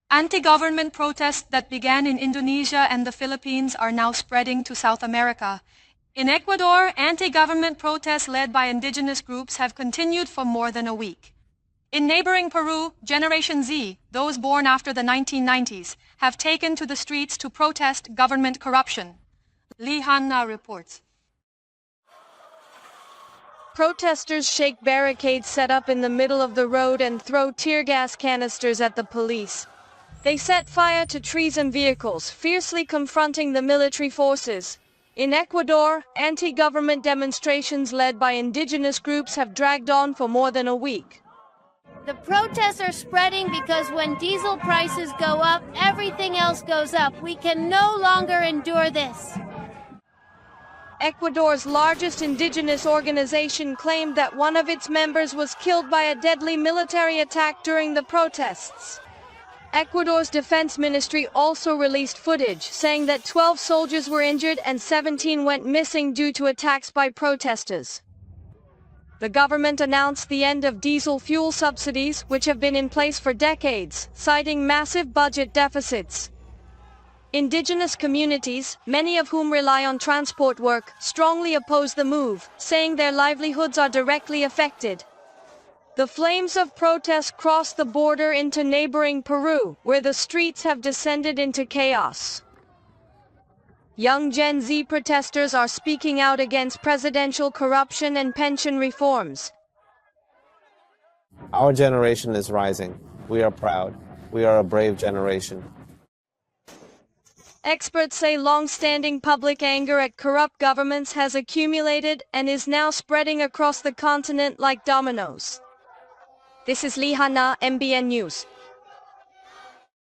Anti-government protests that began in Indonesia and the Philippines are now spreading to South America. In Ecuador, anti-government protests led by indigenous groups have continued for more than a week. In neighboring Peru, Generation Z, those born after the 1990s, have taken to the streets to protest government corruption. Lee Hanna reports. Protesters shake barricades set up in the middle of the road and throw tear gas canisters at the police. They set fire to trees and vehicles, fiercely confronting the military forces. In Ecuador, anti-government demonstrations led by indigenous groups have dragged on for more than a week. The protests are spreading because when diesel prices go up, everything else goes up. We can no longer endure this. Ecuador's largest indigenous organization claimed that one of its members was killed by a deadly military attack during the protests. Ecuador's defense ministry also released footage saying that 12 soldiers were injured and 17 went missing due to attacks by protesters. The government announced the end of diesel fuel subsidies, which have been in place for decades, citing massive budget deficits. Indigenous communities, many of whom rely on transport work, strongly oppose the move, saying their livelihoods are directly affected. The flames of protest crossed the border into neighboring Peru, where the streets have descended into chaos. Young Gen Z protesters are speaking out against presidential corruption and pension reforms. Our generation is rising. We are proud. We are a brave generation. Experts say long-standing public anger at corrupt governments has accumulated and is now spreading across the continent like dominoes. This is Lee Hanna, MBN News.